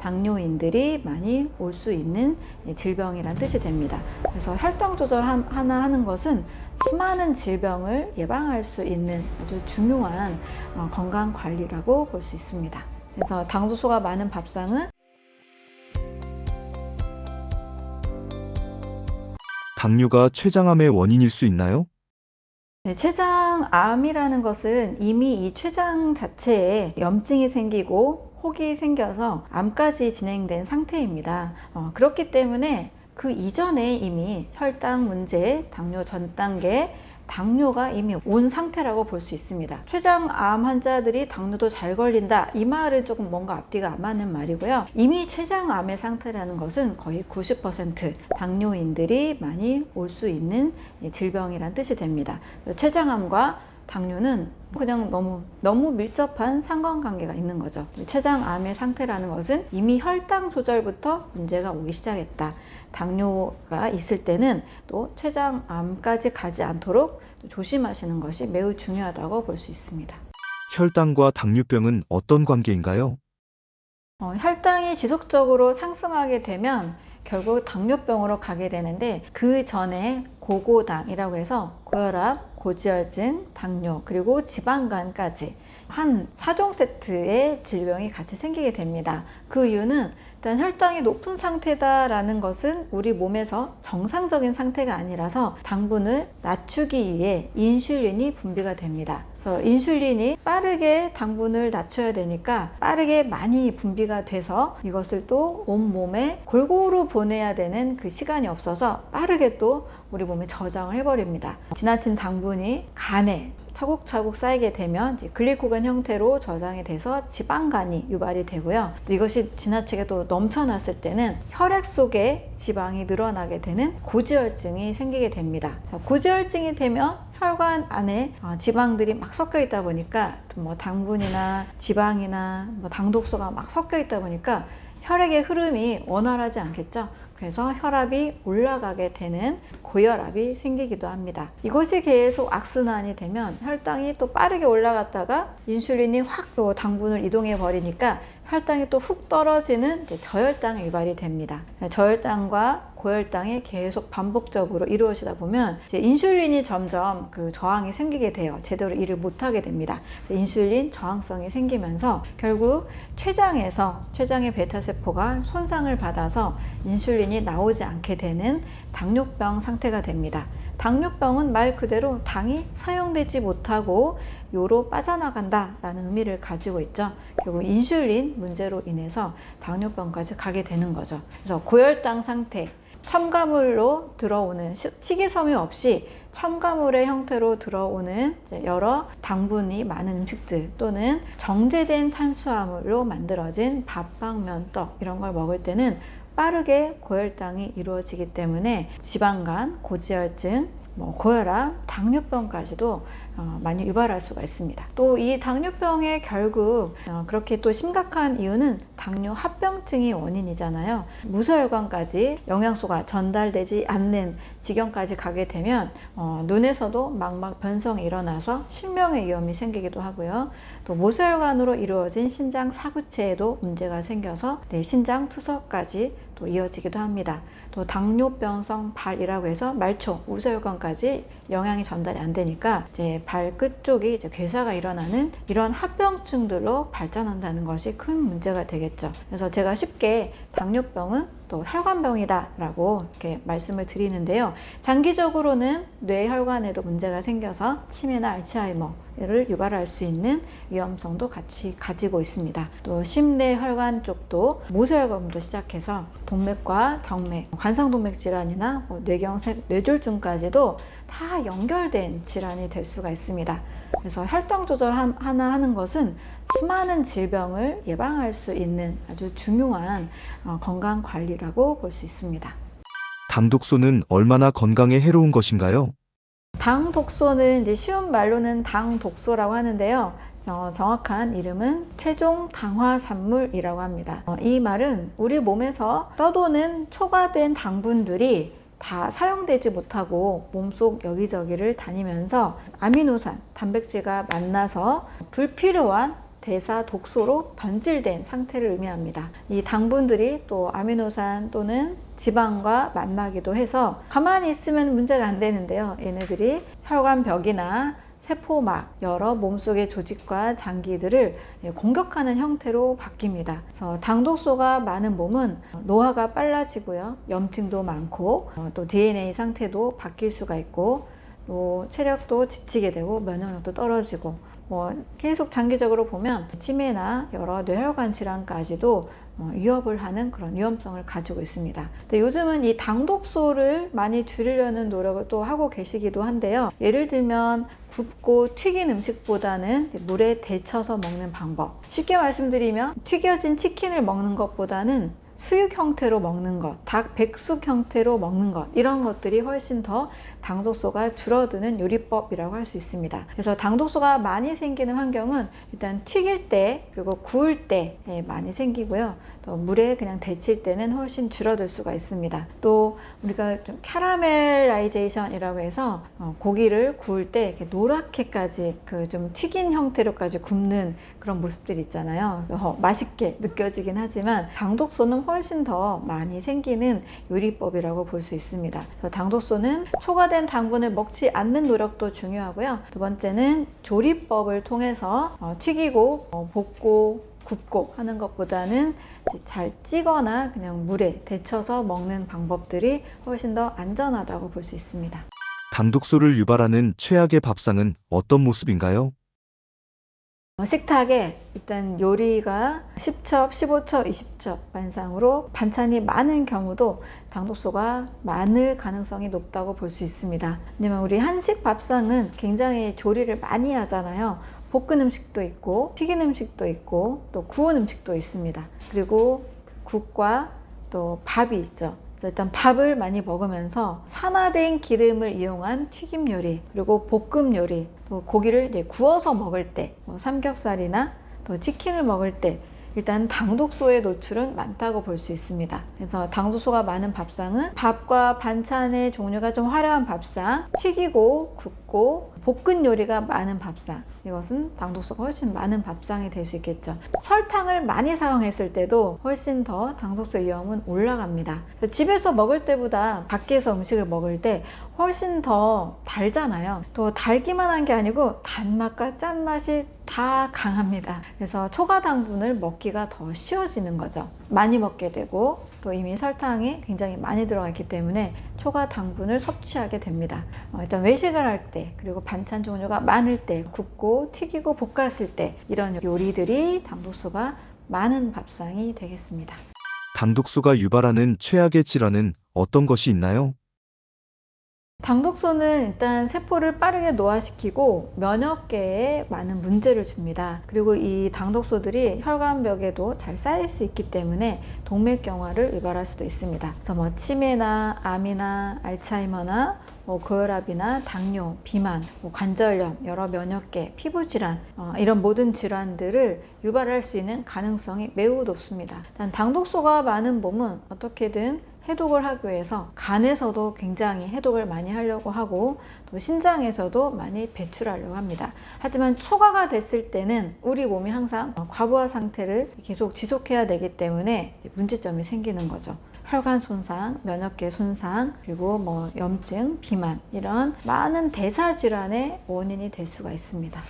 당뇨인들이 많이 올 수 있는 질병이란 뜻이 됩니다. 그래서 혈당 조절 하나 하는 것은 수많은 질병을 예방할 수 있는 아주 중요한 건강 관리라고 볼 수 있습니다. 그래서 당도수가 많은 밥상은 당뇨가 췌장암의 원인일 수 있나요? 네, 췌장암이라는 것은 이미 이 췌장 자체에 염증이 생기고 혹이 생겨서 암까지 진행된 상태입니다. 그렇기 때문에 그 이전에 이미 혈당 문제, 당뇨 전 단계, 당뇨가 이미 온 상태라고 볼 수 있습니다. 췌장암 환자들이 당뇨도 잘 걸린다, 이 말은 조금 뭔가 앞뒤가 안 맞는 말이고요. 이미 췌장암의 상태라는 것은 거의 90% 당뇨인들이 많이 올 수 있는 질병이란 뜻이 됩니다. 췌장암과 당뇨는 그냥 너무 밀접한 상관관계가 있는 거죠. 췌장암의 상태라는 것은 이미 혈당 조절부터 문제가 오기 시작했다. 당뇨가 있을 때는 또 췌장암까지 가지 않도록 조심하시는 것이 매우 중요하다고 볼 수 있습니다. 혈당과 당뇨병은 어떤 관계인가요? 혈당이 지속적으로 상승하게 되면 결국 당뇨병으로 가게 되는데, 그 전에 고고당이라고 해서 고혈압, 고지혈증, 당뇨, 그리고 지방간까지 한 4종 세트의 질병이 같이 생기게 됩니다. 그 이유는 일단 혈당이 높은 상태다라는 것은 우리 몸에서 정상적인 상태가 아니라서 당분을 낮추기 위해 인슐린이 분비가 됩니다. 그래서 인슐린이 빠르게 당분을 낮춰야 되니까 빠르게 많이 분비가 돼서 이것을 또 온몸에 골고루 보내야 되는 그 시간이 없어서 빠르게 또 우리 몸에 저장을 해버립니다. 지나친 당분이 간에 차곡차곡 쌓이게 되면 글리코겐 형태로 저장이 돼서 지방간이 유발이 되고요. 이것이 지나치게 또 넘쳐났을 때는 혈액 속에 지방이 늘어나게 되는 고지혈증이 생기게 됩니다. 고지혈증이 되면 혈관 안에 지방들이 막 섞여 있다 보니까 당분이나 지방이나 당독소가 막 섞여 있다 보니까 혈액의 흐름이 원활하지 않겠죠. 그래서 혈압이 올라가게 되는 고혈압이 생기기도 합니다. 이것이 계속 악순환이 되면 혈당이 또 빠르게 올라갔다가 인슐린이 확 또 당분을 이동해 버리니까 혈당이 또 훅 떨어지는 저혈당이 유발이 됩니다. 저혈당과 고혈당이 계속 반복적으로 이루어지다 보면 이제 인슐린이 점점 그 저항이 생기게 돼요. 제대로 일을 못하게 됩니다. 인슐린 저항성이 생기면서 결국 췌장의 베타세포가 손상을 받아서 인슐린이 나오지 않게 되는 당뇨병 상태가 됩니다. 당뇨병은 말 그대로 당이 사용되지 못하고 요로 빠져나간다라는 의미를 가지고 있죠. 결국 인슐린 문제로 인해서 당뇨병까지 가게 되는 거죠. 그래서 고혈당 상태, 첨가물로 들어오는 식이섬유 없이 첨가물의 형태로 들어오는 여러 당분이 많은 음식들 또는 정제된 탄수화물로 만들어진 밥빵면 떡, 이런 걸 먹을 때는 빠르게 고혈당이 이루어지기 때문에 지방간, 고지혈증, 고혈압, 당뇨병까지도 많이 유발할 수가 있습니다. 또 이 당뇨병의 결국 그렇게 또 심각한 이유는 당뇨 합병증이 원인이잖아요. 무서혈관까지 영양소가 전달되지 않는 지경까지 가게 되면 눈에서도 망막 변성이 일어나서 실명의 위험이 생기기도 하고요. 또 모세혈관으로 이루어진 신장 사구체에도 문제가 생겨서 신장 투석까지 또 이어지기도 합니다. 또 당뇨병성 발이라고 해서 말초, 우세혈관까지 영양이 전달이 안 되니까 이제 발 끝쪽이 이제 괴사가 일어나는 이런 합병증들로 발전한다는 것이 큰 문제가 되겠죠. 그래서 제가 쉽게 당뇨병은 또 혈관병이다 라고 이렇게 말씀을 드리는데요. 장기적으로는 뇌혈관에도 문제가 생겨서 치매나 알츠하이머를 유발할 수 있는 위험성도 같이 가지고 있습니다. 또 심뇌혈관 쪽도 모세혈관부터 시작해서 동맥과 정맥, 관상동맥 질환이나 뇌경색, 뇌졸중까지도 다 연결된 질환이 될 수가 있습니다. 그래서 혈당 조절 하나 하는 것은 수많은 질병을 예방할 수 있는 아주 중요한 건강 관리라고 볼 수 있습니다. 당 독소는 얼마나 건강에 해로운 것인가요? 당 독소는 이제 쉬운 말로는 당 독소라고 하는데요. 정확한 이름은 최종 당화산물이라고 합니다. 이 말은 우리 몸에서 떠도는 초과된 당분들이 다 사용되지 못하고 몸속 여기저기를 다니면서 아미노산, 단백질과 만나서 불필요한 대사 독소로 변질된 상태를 의미합니다. 이 당분들이 또 아미노산 또는 지방과 만나기도 해서 가만히 있으면 문제가 안 되는데요. 얘네들이 혈관벽이나 세포막, 여러 몸속의 조직과 장기들을 공격하는 형태로 바뀝니다. 그래서 당독소가 많은 몸은 노화가 빨라지고요. 염증도 많고 또 DNA 상태도 바뀔 수가 있고 또 체력도 지치게 되고 면역력도 떨어지고 계속 장기적으로 보면 치매나 여러 뇌혈관 질환까지도 위협을 하는 그런 위험성을 가지고 있습니다. 근데 요즘은 이 당독소를 많이 줄이려는 노력을 또 하고 계시기도 한데요. 예를 들면 굽고 튀긴 음식보다는 물에 데쳐서 먹는 방법. 쉽게 말씀드리면 튀겨진 치킨을 먹는 것보다는 수육 형태로 먹는 것, 닭 백숙 형태로 먹는 것, 이런 것들이 훨씬 더 당독소가 줄어드는 요리법이라고 할 수 있습니다. 그래서 당독소가 많이 생기는 환경은 일단 튀길 때 그리고 구울 때 많이 생기고요. 또 물에 그냥 데칠 때는 훨씬 줄어들 수가 있습니다. 또 우리가 좀 캐러멜라이제이션이라고 해서 고기를 구울 때 이렇게 노랗게까지 그 좀 튀긴 형태로까지 굽는 그런 모습들이 있잖아요. 맛있게 느껴지긴 하지만 당독소는 훨씬 더 많이 생기는 요리법이라고 볼 수 있습니다. 그래서 당독소는 초과된 당분을 먹지 않는 노력도 중요하고요. 두 번째는 조리법을 통해서 튀기고 볶고 굽고 하는 것보다는 잘 찌거나 그냥 물에 데쳐서 먹는 방법들이 훨씬 더 안전하다고 볼 수 있습니다. 당독소를 유발하는 최악의 밥상은 어떤 모습인가요? 식탁에 일단 요리가 10첩, 15첩, 20첩 반상으로 반찬이 많은 경우도 당독소가 많을 가능성이 높다고 볼 수 있습니다. 왜냐면 우리 한식 밥상은 굉장히 조리를 많이 하잖아요. 볶은 음식도 있고 튀긴 음식도 있고 또 구운 음식도 있습니다. 그리고 국과 또 밥이 있죠. 일단 밥을 많이 먹으면서 산화된 기름을 이용한 튀김 요리, 그리고 볶음 요리, 또 고기를 이제 구워서 먹을 때, 삼겹살이나 또 치킨을 먹을 때 일단 당독소의 노출은 많다고 볼 수 있습니다. 그래서 당독소가 많은 밥상은 밥과 반찬의 종류가 좀 화려한 밥상, 튀기고 굽고 볶은 요리가 많은 밥상, 이것은 당독소가 훨씬 많은 밥상이 될 수 있겠죠. 설탕을 많이 사용했을 때도 훨씬 더 당독소 위험은 올라갑니다. 집에서 먹을 때보다 밖에서 음식을 먹을 때 훨씬 더 달잖아요. 또 달기만 한 게 아니고 단맛과 짠맛이 다 강합니다. 그래서 초과 당분을 먹기가 더 쉬워지는 거죠. 많이 먹게 되고 또 이미 설탕이 굉장히 많이 들어가 있기 때문에 초과 당분을 섭취하게 됩니다. 일단 외식을 할 때, 그리고 반찬 종류가 많을 때, 굽고 튀기고 볶았을 때 이런 요리들이 당독소가 많은 밥상이 되겠습니다. 당독소가 유발하는 최악의 질환은 어떤 것이 있나요? 당독소는 일단 세포를 빠르게 노화시키고 면역계에 많은 문제를 줍니다. 그리고 이 당독소들이 혈관벽에도 잘 쌓일 수 있기 때문에 동맥경화를 유발할 수도 있습니다. 그래서 치매나 암이나 알츠하이머나 고혈압이나 당뇨, 비만, 관절염, 여러 면역계, 피부질환 이런 모든 질환들을 유발할 수 있는 가능성이 매우 높습니다. 일단 당독소가 많은 몸은 어떻게든 해독을 하기 위해서 간에서도 굉장히 해독을 많이 하려고 하고 또 신장에서도 많이 배출하려고 합니다. 하지만 초과가 됐을 때는 우리 몸이 항상 과부하 상태를 계속 지속해야 되기 때문에 문제점이 생기는 거죠. 혈관 손상, 면역계 손상, 그리고 염증, 비만 이런 많은 대사 질환의 원인이 될 수가 있습니다.